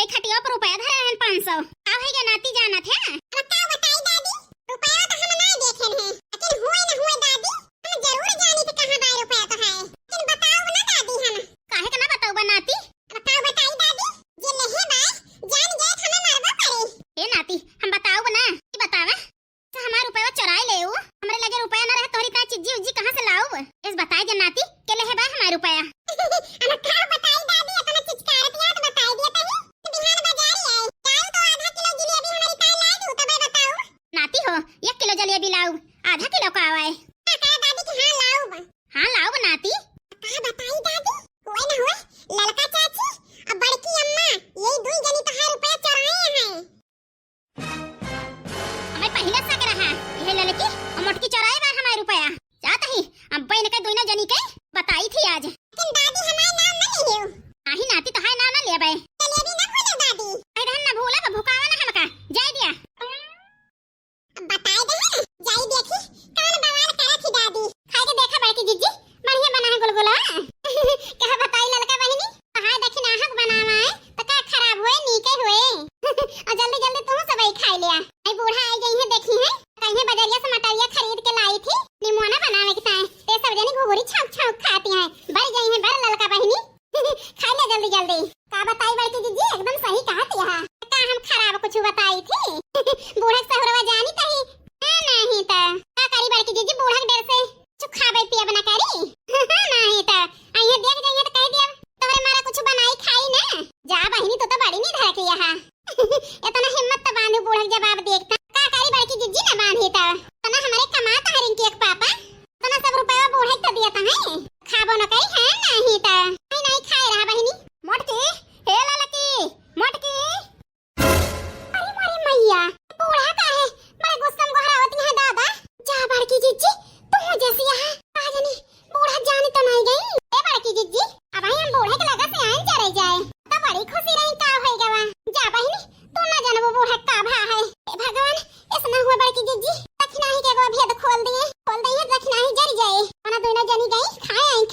ये खटिया पर रुपया धरे हैं 500। का है क्या नाती जाना थे? बताओ बताई दादी, रुपया तो हम ना देखे हैं, लेकिन हुए न हुए दादी, हम जरूर जानी थे कहां बा रुपया तो है। लेकिन बताओ ना दादी हम काहे के ना बताओ बा नाती? बताओ बताई दादी, जे लेहे बाय जान गए हमें मारबा पड़े। ए नाती हम बताओ ना की बतावे तो हमारा रुपया चुराए ले ऊ। हमरे लगे रुपया ना रहे तोरी इतना चिज्जी उज्जी कहां से लाऊ? इस बताए जे नाती के लेहे बा हमारा रुपया। हम का बताई दादी, इतना चिचकारत याद बताई दिया तही बिहान बाजार आई जाऊ तो आधा किलो जलेबी हमारी ताई ला दू तबे बताओ। नाती हो 1 किलो जलेबी लाऊ, आधा किलो का आवे। का दादी की हां लाऊ बा। हां लाऊ नाती। का बताई दादी, होए न होए लड़का चाची और बड़की अम्मा यही दुई जनी तो हर रुपया चुराए हैं। हमें पहले से कर रहा ये लड़की और मोटकी चुराए बा हमारा रुपया। जात ही अब बहन के दोनों जनी के बताई थी आज। लेकिन दादी हमारे नाम न लियो। नाही नाती तो है नाम ना ले बे। जलेबी न खोलो दादी। अरे ना भूला बा भुकावा ना हमका जाय दिया। बताई दे ना जाई देखी कौन बवाल करत थी दादी। खाए के देखा बड़की जीजी बढ़िया बना है गुलगुला। कहा बताई लड़का बहिनी कहां देखी नाहक बनावा है तो का खराब होए नीके होए। और जल्दी जल्दी तू सब ही खा लिया। आई बूढ़ा आई गई है देखी है कहीं बाजारिया से मटरिया खरीद के लाई थी निमोना बनावे के ताए ते सब जनी घुघुरी छौक छौक खाती हैं। बढ़ गई है बड़ लड़का बहिनी खा ले जल्दी जल्दी। का बताई बड़की जीजी एकदम सही कहती है। का हम खराब कुछ बताई थी? बूढ़ा सहुरवा जानी तही नहीं त का करी बड़की जीजी बूढ़ा के डर से चुप खावे पिया बना करी। नहीं त आइए देख जाइए तो कह दिया तोरे मारा कुछ बनाई खाई ना। जा बहिनी तो बड़ी नहीं धर के यहां इतना हिम्मत तो बांधू बूढ़ा जवाब देखता का करी बड़की जीजी ना बांधी त तना हमारे कमाता हरिन के एक पापा तना सब रुपया बूढ़ा तो दिया त है खाबो न करी है नहीं त नहीं खाए रहा बहिनी। मोटकी हे ललकी मोटकी अरे मारी मैया बूढ़ा का है बड़े गुस्सा में घरावती है दादा। जा बड़की जीजी तुम जैसी यहाँ आ जानी बूढ़ा जाने तो नहीं गई। ए बड़की जीजी अब आई हम बूढ़े के लगा से आए चले जाए तो बड़ी खुशी रही का होएगा वा। जा बहिनी तू ना जाने वो बूढ़ा का भा है। ए भगवान ऐसा हुआ बड़की जीजी दक्षिणा ही के वो भेद खोल दिए दक्षिणा ही जल जाए। वरना दोनों जनी गई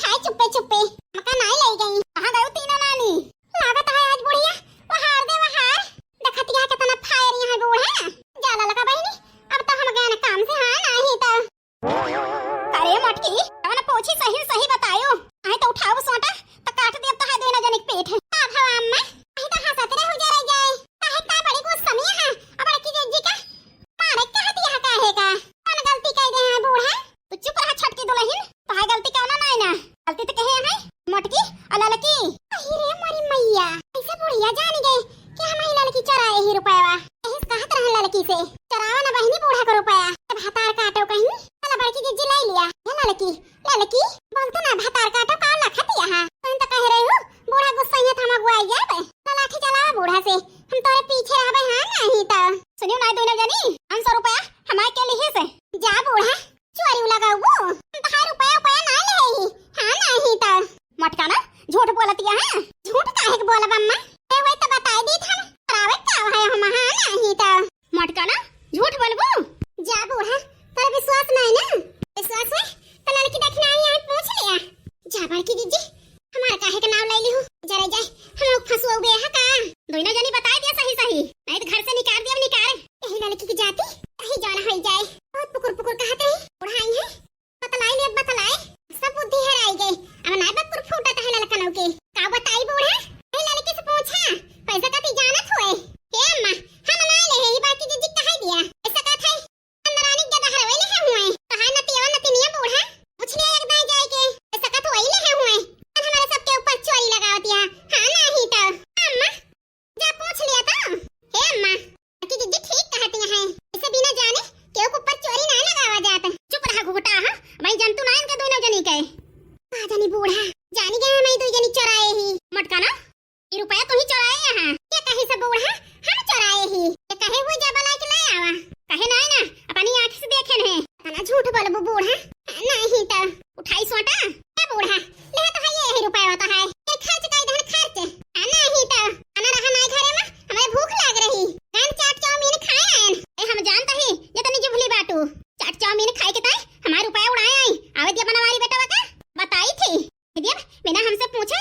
खाए चुप्पे चुप्पे मका नहीं ले गई। कहां गई तीनों नानी? लागत है आज बुढ़िया वहार दे वहार देखतिया कितना फायर यहां बूढ़ा। जाला लगा बहिनी अब तो हम गए ना काम से हां नहीं तो। अरे मोटकी हमने पूछी सही बतायो आई तो उठाओ सोटा तो काट दे तो है दोनों जनी के पेट। आ भाव अम्मा आई तो हंसत रह जाए काहे का बड़ी गुस्सा में है अब बड़की जीजी का मारे कहती है काहे का कौन गलती कर दे है बूढ़ा? तू चुप रह छटकी दुल्हन तो है गलती कौन नहीं ना गलती तो कहे है मोटकी और ललकी। अरे मारी मैया ऐसे बुढ़िया जान गए कि हम ही ललकी चराए ही रुपया यही कहत रहे ललकी से चराओ ना बहिनी बूढ़ा को रुपया भातार काटो कहीं चला बड़की जीजी ले लिया। ये ललकी बोलतो ना भातार काटो का लखत यहां तुम तो कह रही हो बूढ़ा गुस्सा है थमा गुआई जावे तो लाठी चलाओ बूढ़ा से हम तोरे पीछे रहबे हां नहीं तो। सुनियो ना दोनों जनी 500 रुपया हमारे के लिए से जा बूढ़ा चोरी लगाओ वो हम तो हर रुपया ना ले ही हां नहीं तो। मटका ना झूठ बोलती है झूठ काहे के बोलब अम्मा ए वही तो बताई दी हम करावे का है हम हां नहीं तो। मटका ना झूठ बोलबो जा बूढ़ा तोरे विश्वास नहीं ना विश्वास है तो लड़की देखना आई आज पूछ लिया। जा बड़की जीजी हमारा काहे का नाम ले ली हो जरा जाए हम लोग फंसुआ हुए हैं का दोनों जनी बताई दिया सही नहीं तो घर से निकाल दिया निकाल यही लड़की की जाती कहीं जाना हो जाए बहुत पुकुर कहते हैं उड़ाई है बतलाई सब बुद्धि हेराई गई अब ना बकुर फूटत है लड़कनों के का बताई बूढ़ा ए लड़की से पूछा पैसा कती जानत होए ए अम्मा हम ना ले ही बाकी जीजी कहे दिया ऐसा का था अंदरानी ज्यादा हरवे ले हुए कहा नती निया बूढ़ा पूछ ले एक दाई जाए के ऐसा का तो वही ले हुए हमारे सबके ऊपर चोरी लगा दिया हां नहीं तो। अम्मा जा पूछ लिया तो हे अम्मा की जीजी ठीक कहती है इसे बिना जाने के ऊपर चोरी नहीं लगावा जाता। चुप रहा घुघटा हां भाई जंतु ना इनके दोनों जनी के आ जानी बूढ़ा जानी गए मैं दो जनी चोराए ही मटका ना ये रुपया तो ही चोराए यहां ये कहे सब बूढ़ा हम चोराए ही ये कहे वो जबला के ले आवा कहे नहीं ना अपनी आंख से देखे नहीं ना झूठ बोलबो बूढ़ा नहीं तो। उठाई सोटा ए बूढ़ा ले तो है ये रुपया होता है ये खर्च का इधर खर्च नहीं तो खाना रहा नहीं घरे में हमें भूख लग रही कान चाट चाउमीन खाए आए ए हम जानता ही ये तो नहीं भूली बाटू चाट चाउमीन खाए के ताई हमारे रुपया उड़ाए आई आवे दिया बनवारी बेटा का बताई थी दिया बिना हमसे पूछे